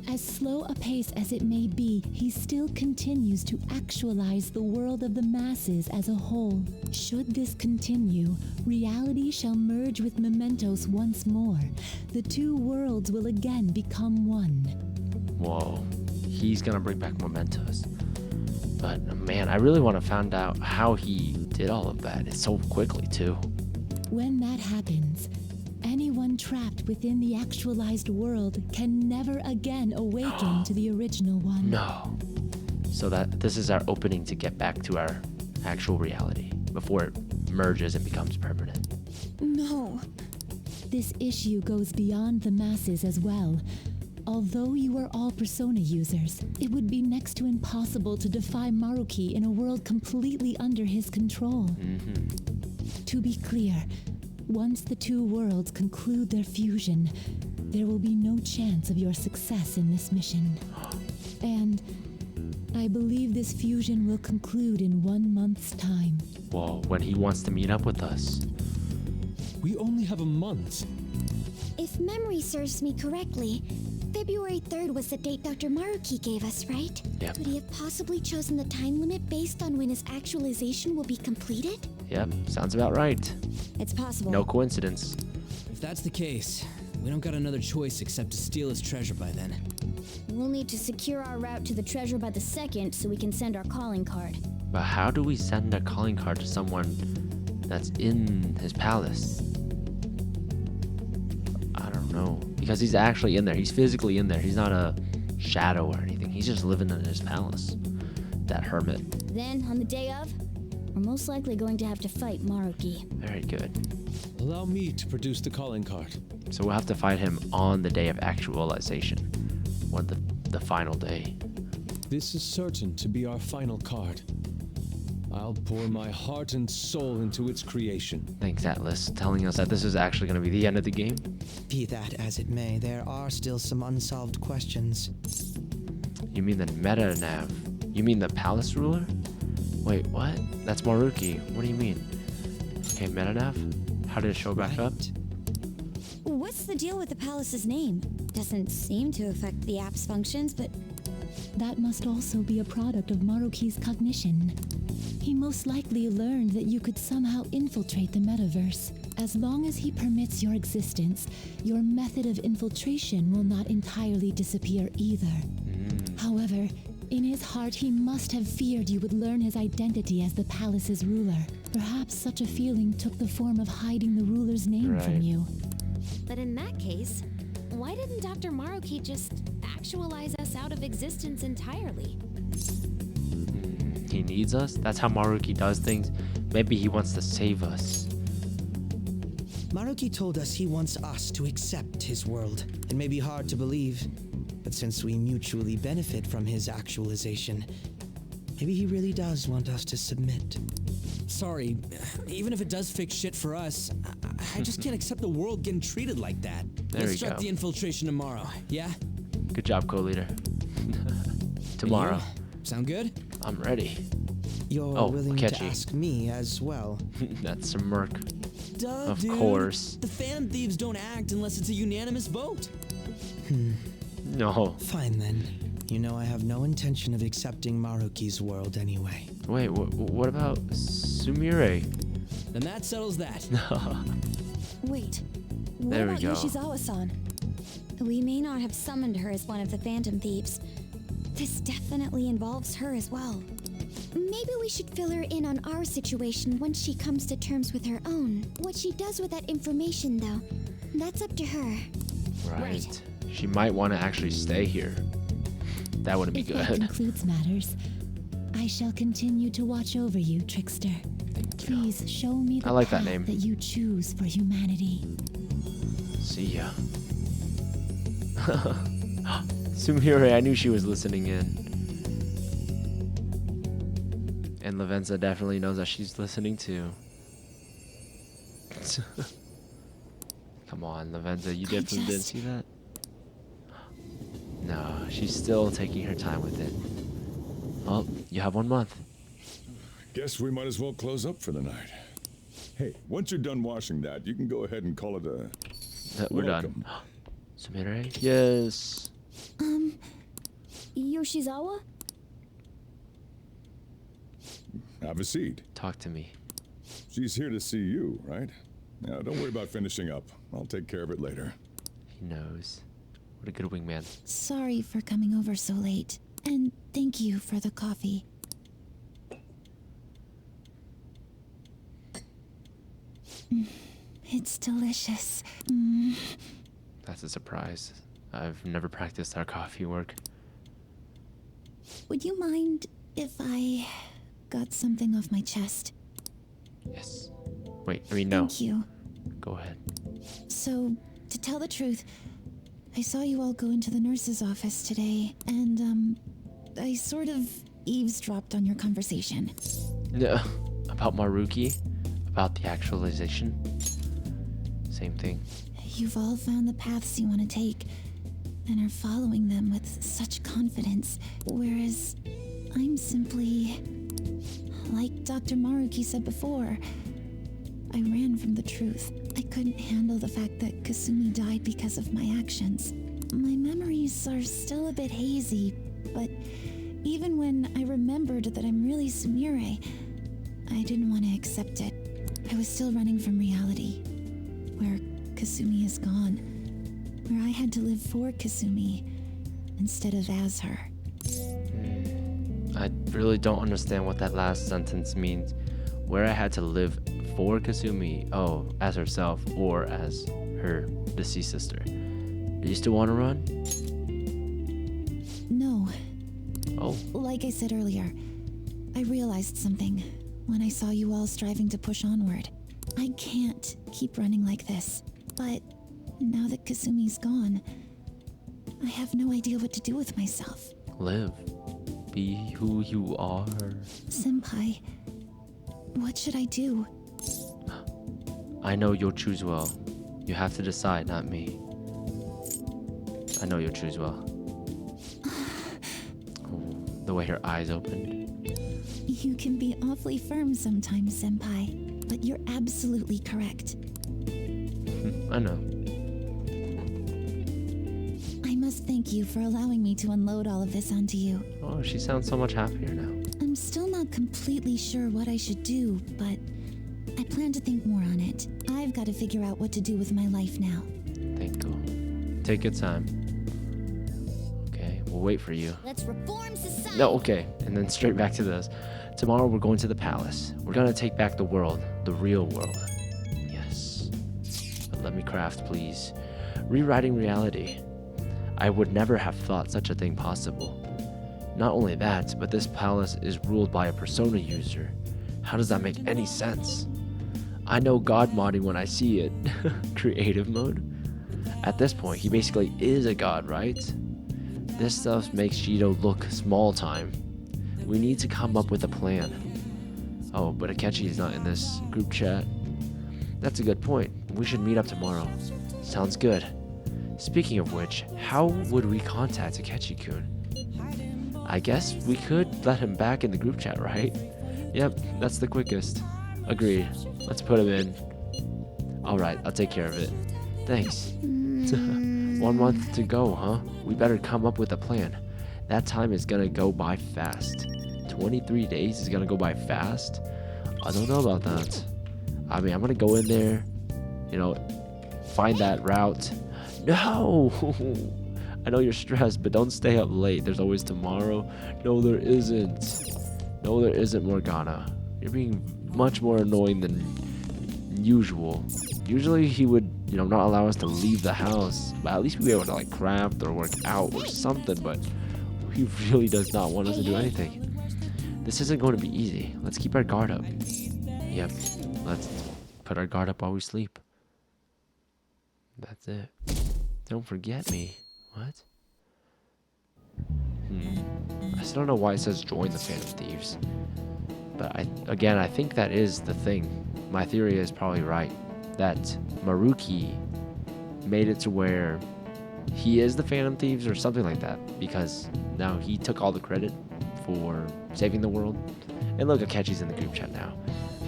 Speaker 2: As slow a pace as it may be, he still continues to actualize the world of the masses as a whole. Should this continue, reality shall merge with mementos once more. The two worlds will again become one.
Speaker 1: Whoa. He's gonna bring back mementos. But man, I really want to find out how he did all of that. It's so quickly too.
Speaker 2: When that happens, anyone trapped within the actualized world can never again awaken to the original one.
Speaker 1: No. So that this is our opening to get back to our actual reality before it merges and becomes permanent.
Speaker 6: No.
Speaker 2: This issue goes beyond the masses as well. Although you are all persona users, it would be next to impossible to defy Maruki in a world completely under his control. To be clear, once the two worlds conclude their fusion, there will be no chance of your success in this mission. And I believe this fusion will conclude in 1 month's time.
Speaker 1: Whoa, when he wants to meet up with us.
Speaker 4: We only have a month.
Speaker 3: If memory serves me correctly, February 3rd was the date Dr. Maruki gave us, right?
Speaker 1: Yep.
Speaker 3: Could he have possibly chosen the time limit based on when his actualization will be completed?
Speaker 1: Yep, sounds about right.
Speaker 3: It's possible.
Speaker 1: No coincidence.
Speaker 7: If that's the case, we don't got another choice except to steal his treasure by then.
Speaker 3: We'll need to secure our route to the treasure by the 2nd so we can send our calling card.
Speaker 1: But how do we send a calling card to someone that's in his palace? I don't know. Because he's actually in there. He's physically in there. He's not a shadow or anything. He's just living in his palace. That hermit.
Speaker 3: Then, on the day of, we're most likely going to have to fight Maruki.
Speaker 1: Very good.
Speaker 4: Allow me to produce the calling card.
Speaker 1: So we'll have to fight him on the day of actualization. Or the final day.
Speaker 4: This is certain to be our final card. I'll pour my heart and soul into its creation.
Speaker 1: Thanks, Atlas, telling us that this is actually going to be the end of the game.
Speaker 10: Be that as it may, there are still some unsolved questions.
Speaker 1: You mean the meta nav? You mean the palace ruler? Wait, what? That's Maruki. What do you mean? Okay, Metanav? How did it show back up?
Speaker 5: What's the deal with the palace's name? Doesn't seem to affect the app's functions, but
Speaker 2: That must also be a product of Maruki's cognition. He most likely learned that you could somehow infiltrate the metaverse. As long as he permits your existence, your method of infiltration will not entirely disappear either. However, in his heart, he must have feared you would learn his identity as the palace's ruler. Perhaps such a feeling took the form of hiding the ruler's name from
Speaker 1: Right.
Speaker 2: you.
Speaker 8: But in that case, why didn't Dr. Maruki just actualize us out of existence entirely?
Speaker 1: He needs us? That's how Maruki does things? Maybe he wants to save us.
Speaker 10: Maruki told us he wants us to accept his world. It may be hard to believe, but since we mutually benefit from his actualization, maybe he really does want us to submit.
Speaker 7: Sorry, even if it does fix shit for us, I just can't accept the world getting treated like that.
Speaker 1: There
Speaker 7: Let's
Speaker 1: we
Speaker 7: start
Speaker 1: go.
Speaker 7: the infiltration tomorrow, yeah?
Speaker 1: Good job, co-leader. Tomorrow.
Speaker 7: You? Sound good?
Speaker 1: I'm ready.
Speaker 10: You're willing to
Speaker 1: catchy.
Speaker 10: ask me as well.
Speaker 1: That's a Merc.
Speaker 7: Duh,
Speaker 1: Of
Speaker 7: dude.
Speaker 1: course.
Speaker 7: The Phantom Thieves don't act unless it's a unanimous vote.
Speaker 1: No.
Speaker 10: Fine then. You know I have no intention of accepting Maruki's world anyway.
Speaker 1: Wait, what about Sumire?
Speaker 7: Then that settles that.
Speaker 6: Wait, what
Speaker 1: There we
Speaker 6: about
Speaker 1: go.
Speaker 6: Yoshizawa-san?
Speaker 5: we may not have summoned her as one of the Phantom Thieves. This definitely involves her as well. Maybe we should fill her in on our situation once she comes to terms with her own. What she does with that information, though, that's up to her.
Speaker 1: Right. She might want to actually stay here. That wouldn't be
Speaker 2: If that
Speaker 1: good.
Speaker 2: concludes matters, I shall continue to watch over you, Trickster.
Speaker 1: Thank you.
Speaker 2: Please show me the
Speaker 1: I like that
Speaker 2: path
Speaker 1: name.
Speaker 2: that you choose for humanity.
Speaker 1: See ya. Sumire, I knew she was listening in. And Lavenza definitely knows that she's listening too. Come on, Lavenza, you definitely didn't see that? No, she's still taking her time with it. Well, you have 1 month.
Speaker 12: Guess we might as well close up for the night. Hey, once you're done washing that, you can go ahead and call it a...
Speaker 1: We're
Speaker 12: Welcome.
Speaker 1: done. Sumire? Yes.
Speaker 3: Yoshizawa?
Speaker 12: Have a seat.
Speaker 1: Talk to me.
Speaker 12: She's here to see you, right? Now, don't worry about finishing up. I'll take care of it later.
Speaker 1: He knows. What a good wingman.
Speaker 2: Sorry for coming over so late. And thank you for the coffee. It's delicious.
Speaker 1: That's a surprise. I've never practiced our coffee work.
Speaker 2: Would you mind if I got something off my chest?
Speaker 1: Yes. Wait, I mean, no.
Speaker 2: Thank you.
Speaker 1: Go ahead.
Speaker 2: So, to tell the truth, I saw you all go into the nurse's office today, and, I sort of eavesdropped on your conversation.
Speaker 1: Yeah. About Maruki? About the actualization? Same thing.
Speaker 2: You've all found the paths you want to take, and are following them with such confidence, whereas I'm simply... Like Dr. Maruki said before, I ran from the truth. I couldn't handle the fact that Kasumi died because of my actions. My memories are still a bit hazy, but even when I remembered that I'm really Sumire, I didn't want to accept it. I was still running from reality, where Kasumi is gone, where I had to live for Kasumi instead of as her.
Speaker 1: I really don't understand what that last sentence means. Where I had to live for Kasumi, as herself or as her deceased sister. Do you still want to run?
Speaker 2: No.
Speaker 1: Oh.
Speaker 2: Like I said earlier, I realized something when I saw you all striving to push onward. I can't keep running like this, but now that Kasumi's gone, I have no idea what to do with myself.
Speaker 1: Live. Be who you are.
Speaker 2: Senpai, what should I do?
Speaker 1: I know you'll choose well. You have to decide, not me. I know you'll choose well. Oh, the way her eyes opened.
Speaker 2: You can be awfully firm sometimes, Senpai, but you're absolutely correct.
Speaker 1: I know.
Speaker 2: I must thank you for allowing me to unload all of this onto you.
Speaker 1: Oh, she sounds so much happier now.
Speaker 2: I'm still not completely sure what I should do, but I plan to think more on it. I've got to figure out what to do with my life now.
Speaker 1: Take your time. Okay, we'll wait for you.
Speaker 3: Let's reform society.
Speaker 1: No, okay, and then straight back to this. Tomorrow we're going to the palace. We're gonna take back the world, the real world. Yes. But let me craft, please. Rewriting reality. I would never have thought such a thing possible. Not only that, but this palace is ruled by a persona user. How does that make any sense? I know God modding when I see it. Creative mode? At this point, he basically is a god, right? This stuff makes Shido look small time. We need to come up with a plan. Oh, but Akechi is not in this group chat. That's a good point. We should meet up tomorrow. Sounds good. Speaking of which, how would we contact Akechi-kun? I guess we could let him back in the group chat, right? Yep, that's the quickest. Agreed. Let's put him in. Alright, I'll take care of it. Thanks. 1 month to go, huh? We better come up with a plan. That time is gonna go by fast. 23 days is gonna go by fast? I don't know about that. I mean, I'm gonna go in there, you know, find that route. No! I know you're stressed, but don't stay up late. There's always tomorrow. No, there isn't. No, there isn't, Morgana. You're being much more annoying than usual. Usually he would, you know, not allow us to leave the house, but at least we'd be able to like craft or work out or something, but he really does not want us to do anything. This isn't going to be easy. Let's keep our guard up. Yep, let's put our guard up while we sleep. That's it. Don't forget me. What? I still don't know why it says join the Phantom Thieves. But I think that is the thing. My theory is probably right. That Maruki made it to where he is the Phantom Thieves or something like that. Because now he took all the credit for saving the world. And look, Akechi's in the group chat now.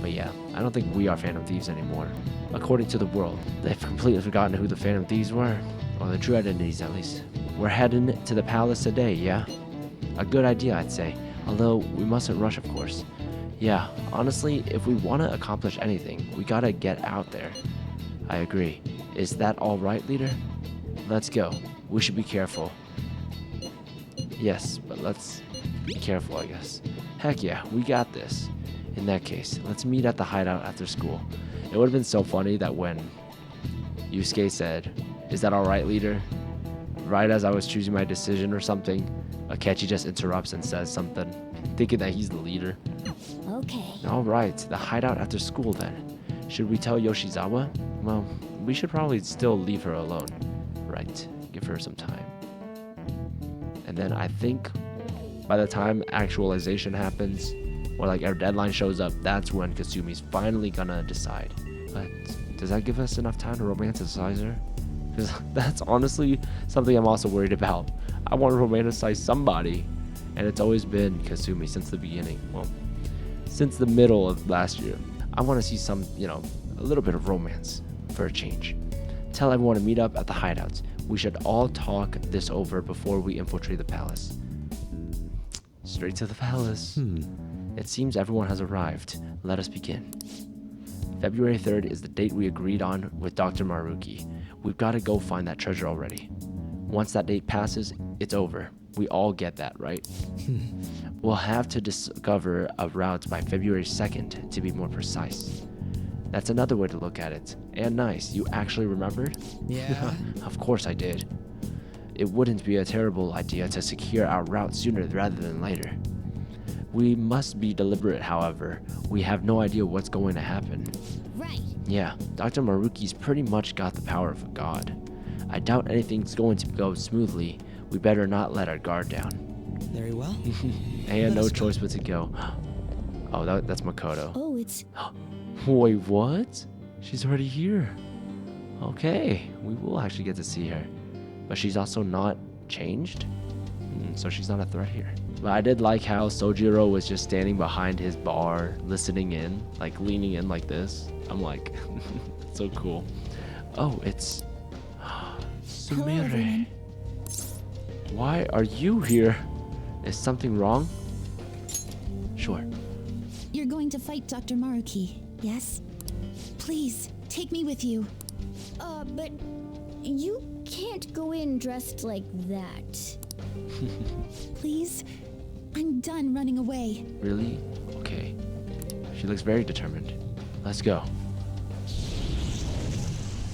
Speaker 1: But yeah, I don't think we are Phantom Thieves anymore. According to the world, they've completely forgotten who the Phantom Thieves were. Or the true identities, at least. We're heading to the palace today, yeah? A good idea, I'd say. Although, we mustn't rush, of course. Yeah, honestly, if we want to accomplish anything, we gotta get out there. I agree. Is that alright, leader? Let's go. We should be careful. Yes, but let's be careful, I guess. Heck yeah, we got this. In that case, let's meet at the hideout after school. It would have been so funny that when Yusuke said, "Is that alright, leader?" Right as I was choosing my decision or something, Akechi just interrupts and says something, thinking that he's the leader.
Speaker 3: Okay.
Speaker 1: Alright, the hideout after school then. Should we tell Yoshizawa? Well, we should probably still leave her alone. Right, give her some time. And then I think by the time actualization happens, or like our deadline shows up, that's when Kasumi's finally gonna decide. But does that give us enough time to romanticize her? Because that's honestly something I'm also worried about. I want to romanticize somebody, and it's always been Kasumi since the beginning. Well, since the middle of last year. I want to see some, you know, a little bit of romance for a change. Tell everyone to meet up at the hideouts. We should all talk this over before we infiltrate the palace. Straight to the palace. It seems everyone has arrived. Let us begin. February 3rd is the date we agreed on with Dr. Maruki. We've got to go find that treasure already. Once that date passes, it's over. We all get that, right? We'll have to discover a route by February 2nd, to be more precise. That's another way to look at it. And nice, you actually remembered?
Speaker 10: Yeah.
Speaker 1: Of course I did. It wouldn't be a terrible idea to secure our route sooner rather than later. We must be deliberate, however. We have no idea what's going to happen.
Speaker 3: Right.
Speaker 1: Yeah, Dr. Maruki's pretty much got the power of a god. I doubt anything's going to go smoothly. We better not let our guard down.
Speaker 10: Very well.
Speaker 1: I had no choice but to go. Oh, that's Makoto.
Speaker 3: Oh, it's...
Speaker 1: Wait, what? She's already here. Okay, we will actually get to see her. But she's also not changed? So she's not a threat here. But I did like how Sojiro was just standing behind his bar, listening in, like leaning in like this. I'm like, so cool. Oh, it's Sumire. Why are you here? Is something wrong? Sure.
Speaker 2: You're going to fight Dr. Maruki, yes? Please, take me with you.
Speaker 3: But you can't go in dressed like that.
Speaker 2: Please? I'm done running away.
Speaker 1: Really? Okay. She looks very determined. Let's go.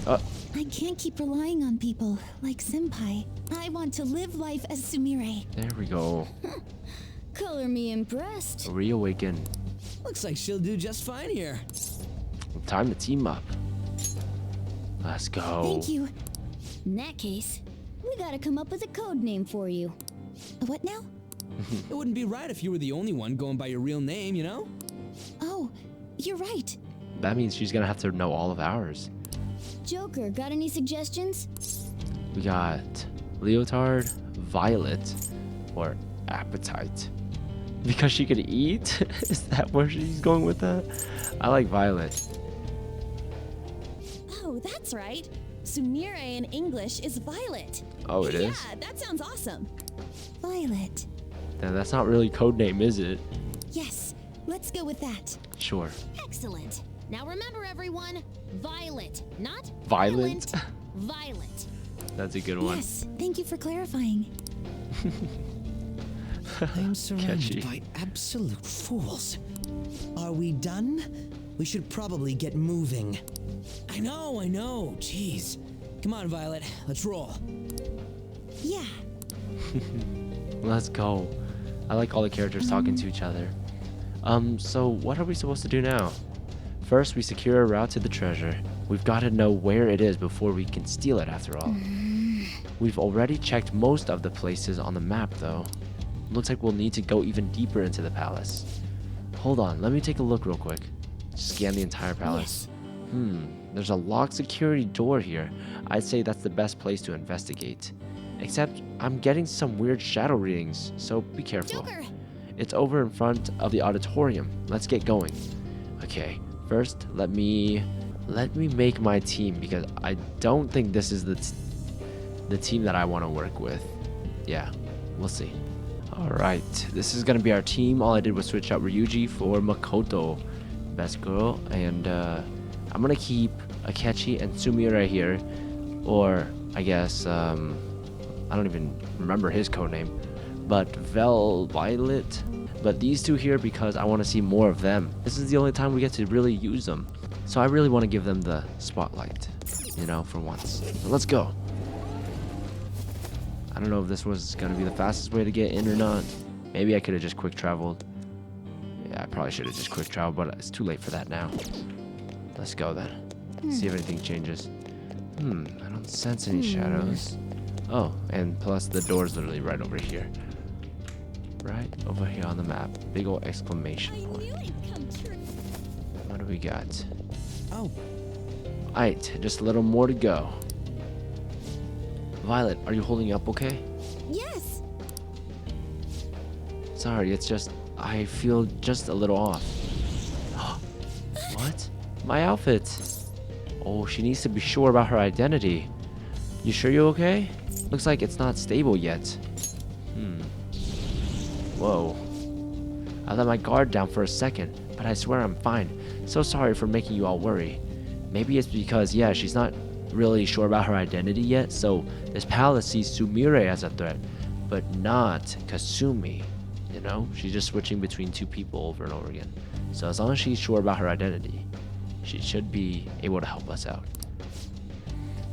Speaker 2: I can't keep relying on people like Senpai. I want to live life as Sumire.
Speaker 1: There we go.
Speaker 3: Color me impressed.
Speaker 1: Reawaken.
Speaker 7: Looks like she'll do just fine here.
Speaker 1: Time to team up. Let's go.
Speaker 2: Thank you.
Speaker 3: In that case, we gotta come up with a code name for you.
Speaker 2: What now?
Speaker 7: It wouldn't be right if you were the only one going by your real name, you know?
Speaker 2: Oh, you're right.
Speaker 1: That means she's gonna have to know all of ours.
Speaker 3: Joker, got any suggestions?
Speaker 1: We got Leotard, Violet, or Appetite. Because she could eat? Is that where she's going with that? I like Violet.
Speaker 6: Oh, that's right. Sumire in English is Violet.
Speaker 1: Oh, it is?
Speaker 6: Yeah, that sounds awesome.
Speaker 2: Violet.
Speaker 1: Now, that's not really code name, is it?
Speaker 2: Yes, let's go with that.
Speaker 1: Sure.
Speaker 8: Excellent. Now remember, everyone, Violet, not
Speaker 1: Violent?
Speaker 8: Violet.
Speaker 1: That's a good one.
Speaker 2: Yes, thank you for clarifying.
Speaker 10: I'm surrounded
Speaker 1: Catchy.
Speaker 10: by absolute fools. Are we done? We should probably get moving.
Speaker 7: I know. Jeez. Come on, Violet. Let's roll.
Speaker 2: Yeah.
Speaker 1: Let's go. I like all the characters talking to each other. So what are we supposed to do now? First, we secure a route to the treasure. We've got to know where it is before we can steal it after all. We've already checked most of the places on the map though. Looks like we'll need to go even deeper into the palace. Hold on, let me take a look real quick. Scan the entire palace. There's a locked security door here. I'd say that's the best place to investigate. Except I'm getting some weird shadow readings, so be careful.
Speaker 8: Joker!
Speaker 1: It's over in front of the auditorium. Let's get going. Okay, first let me make my team because I don't think this is the team that I want to work with. Yeah, we'll see. All right, this is gonna be our team. All I did was switch out Ryuji for Makoto, best girl, and I'm gonna keep Akechi and Sumire here, or I guess I don't even remember his codename, but Violet. But these two here because I want to see more of them. This is the only time we get to really use them, so I really want to give them the spotlight, you know, for once. So let's go. I don't know if this was gonna be the fastest way to get in or not. Maybe I could have just quick traveled. Yeah, I probably should have just quick traveled, but it's too late for that now. Let's go then. See if anything changes. I don't sense any shadows. Oh, and plus the door's literally right over here. Right over here on the map. Big ol' exclamation point. What do we got?
Speaker 10: Oh,
Speaker 1: Alright, just a little more to go. Violet, are you holding up okay?
Speaker 3: Yes!
Speaker 1: Sorry, it's just I feel just a little off. What? My outfit. Oh, she needs to be sure about her identity. You sure you're okay? Looks like it's not stable yet. Whoa. I let my guard down for a second, but I swear I'm fine. So sorry for making you all worry. Maybe it's because, yeah, she's not really sure about her identity yet, so this palace sees Sumire as a threat, but not Kasumi. You know, she's just switching between two people over and over again. So as long as she's sure about her identity, she should be able to help us out.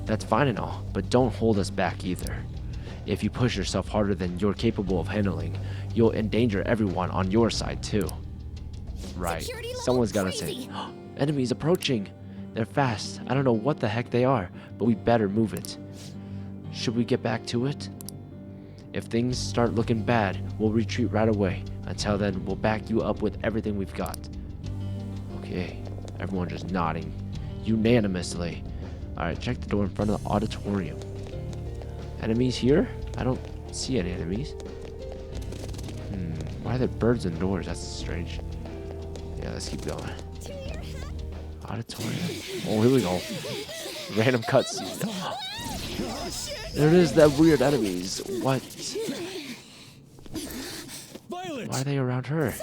Speaker 1: That's fine and all, but don't hold us back either. If you push yourself harder than you're capable of handling, you'll endanger everyone on your side too. Right, someone's gotta say, enemies approaching. They're fast. I don't know what the heck they are, but we better move it. Should we get back to it? If things start looking bad, we'll retreat right away. Until then, we'll back you up with everything we've got. Okay, everyone just nodding unanimously. Alright, check the door in front of the auditorium. Enemies here? I don't see any enemies. Why are there birds indoors? That's strange. Yeah, let's keep going. Auditorium. Oh, here we go. Random cutscene. There it is, that weird enemies. What?
Speaker 4: Violet!
Speaker 1: Why are they around her?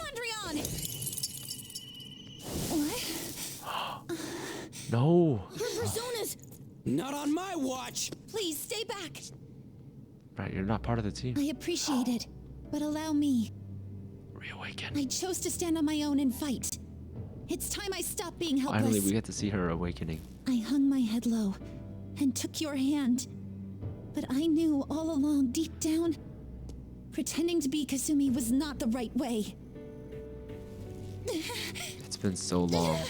Speaker 1: No.
Speaker 6: Your personas!
Speaker 7: Not on my watch!
Speaker 6: Please stay back!
Speaker 1: Right, you're not part of the team.
Speaker 2: I appreciate it, but allow me.
Speaker 1: Reawaken.
Speaker 2: I chose to stand on my own and fight. It's time I stop being helpless.
Speaker 1: Finally, we get to see her awakening.
Speaker 2: I hung my head low and took your hand. But I knew all along, deep down, pretending to be Kasumi was not the right way.
Speaker 1: It's been so long.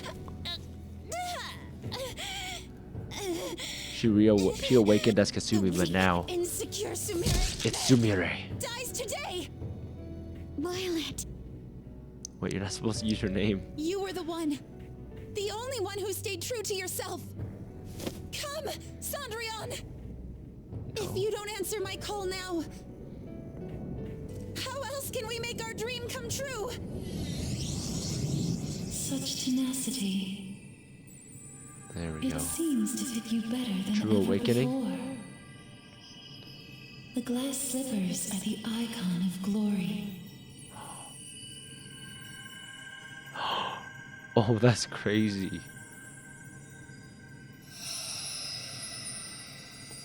Speaker 1: She awakened as Kasumi, but now
Speaker 2: Insecure Sumire
Speaker 1: it's Sumire.
Speaker 2: dies today.
Speaker 5: Violet.
Speaker 1: Wait, you're not supposed to use her name.
Speaker 2: You were the one. The only one who stayed true to yourself. Come, Cendrillon! If you don't answer my call now, how else can we make our dream come true? Such tenacity.
Speaker 1: There we go.
Speaker 2: Seems to fit you better than
Speaker 1: True
Speaker 2: ever
Speaker 1: awakening?
Speaker 2: before. The glass slippers are the icon of glory.
Speaker 1: Oh, that's crazy.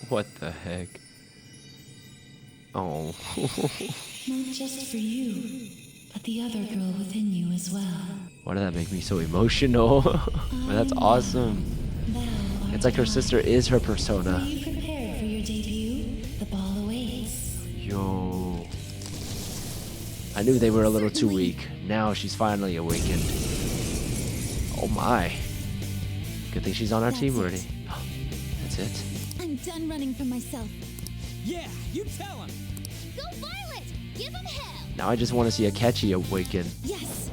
Speaker 1: What the heck? Oh.
Speaker 2: Not just for you, but the other girl within you as well.
Speaker 1: Why did that make me so emotional? Man, that's awesome. It's like her sister is her persona.
Speaker 2: Are you prepared for your debut? The ball awaits.
Speaker 1: Yo. I knew they were a little too weak. Now she's finally awakened. Oh my. Good thing she's on our team already. That's it.
Speaker 2: I'm done running from myself.
Speaker 7: Yeah, you tell him!
Speaker 3: Go Violet! Give him hell!
Speaker 1: Now I just want to see Akechi awaken.
Speaker 2: Yes.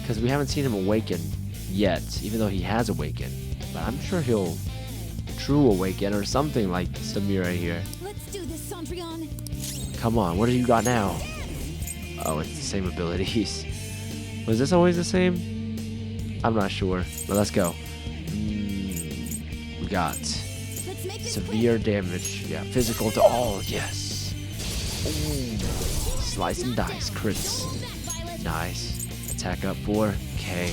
Speaker 1: Because we haven't seen him awaken yet, even though he has awakened. But I'm sure he'll true awaken or something like Sumire here.
Speaker 2: Let's do this, Cendrillon.
Speaker 1: Come on, what do you got now? Oh, it's the same abilities. Was this always the same? I'm not sure, but let's go. We got severe damage. Yeah, physical to all. Yes. Ooh. Slice and dice. Crits. Nice. Attack up 4K.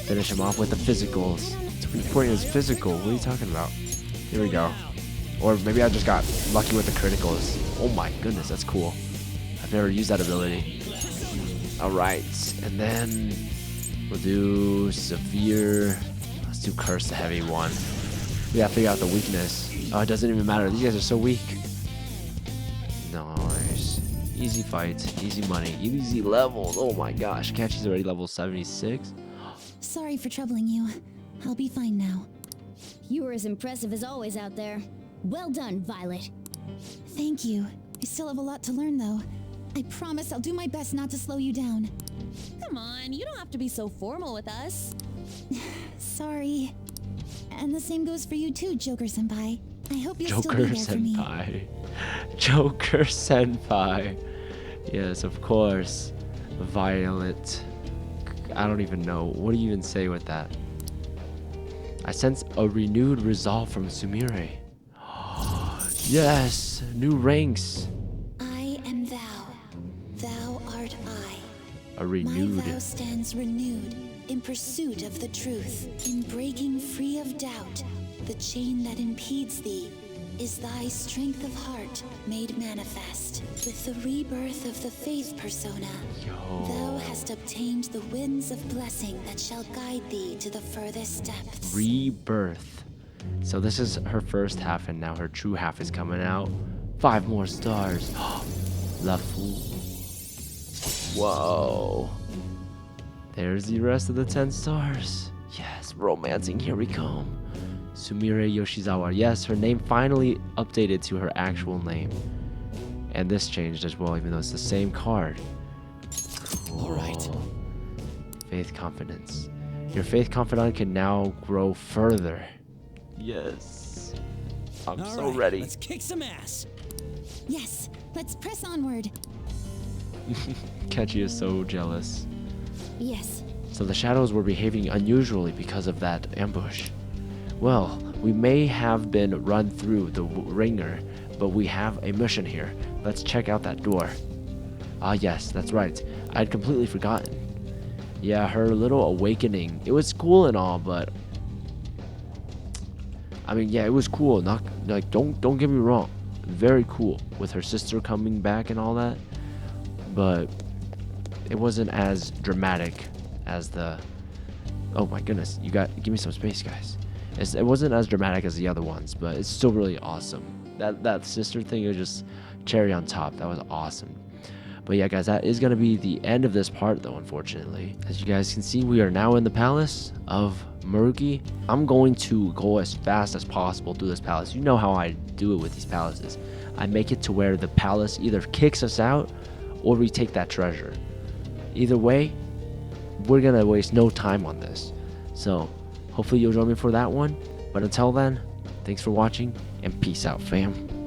Speaker 1: Finish him off with the physicals. 3 is physical. What are you talking about? Here we go. Or maybe I just got lucky with the criticals. Oh my goodness, that's cool. I've never used that ability. Alright, and then we'll do severe. Let's do curse the heavy one. We gotta figure out the weakness. Oh, it doesn't even matter. These guys are so weak. Nice. Easy fights, easy money, easy levels. Oh my gosh, Akechi's already level 76.
Speaker 2: Sorry for troubling you. I'll be fine now.
Speaker 3: You were as impressive as always out there. Well done, Violet.
Speaker 2: Thank you. I still have a lot to learn, though. I promise I'll do my best not to slow you down.
Speaker 6: Come on, you don't have to be so formal with us.
Speaker 2: Sorry. And the same goes for you too, Joker-senpai. I hope you'll still
Speaker 1: Joker
Speaker 2: be there for me.
Speaker 1: Senpai. Joker Senpai. Yes, of course. Violet. I don't even know. What do you even say with that? I sense a renewed resolve from Sumire. Yes! New ranks!
Speaker 2: I am thou. Thou art I.
Speaker 1: A renewed.
Speaker 2: My vow stands renewed in pursuit of the truth, in breaking free of doubt. The chain that impedes thee is thy strength of heart made manifest. With the rebirth of the faith persona, thou hast obtained the winds of blessing that shall guide thee to the furthest depths.
Speaker 1: Rebirth. So this is her first half, and now her true half is coming out. 5 more stars. La Fool. Whoa. There's the rest of the 10 stars. Yes, romancing, here we come. Sumire Yoshizawa. Yes, her name finally updated to her actual name. And this changed as well, even though it's the same card. Cool.
Speaker 7: Alright.
Speaker 1: Faith confidence. Your faith confidant can now grow further. Yes. I'm so ready.
Speaker 7: Let's kick some ass.
Speaker 2: Yes, let's press onward.
Speaker 1: Kechi is so jealous.
Speaker 8: Yes.
Speaker 1: So the shadows were behaving unusually because of that ambush. Well, we may have been run through the ringer, but we have a mission here. Let's check out that door. Ah yes, that's right. I had completely forgotten. Yeah, her little awakening. It was cool and all, but I mean, yeah, it was cool. Not like don't get me wrong. Very cool with her sister coming back and all that. But it wasn't as dramatic as the... Oh my goodness, give me some space, guys. It wasn't as dramatic as the other ones, but it's still really awesome. That sister thing was just cherry on top. That was awesome. But yeah, guys, that is going to be the end of this part, though, unfortunately. As you guys can see, we are now in the palace of Maruki. I'm going to go as fast as possible through this palace. You know how I do it with these palaces. I make it to where the palace either kicks us out or we take that treasure. Either way, we're going to waste no time on this. So, hopefully you'll join me for that one. But until then, thanks for watching, and peace out, fam.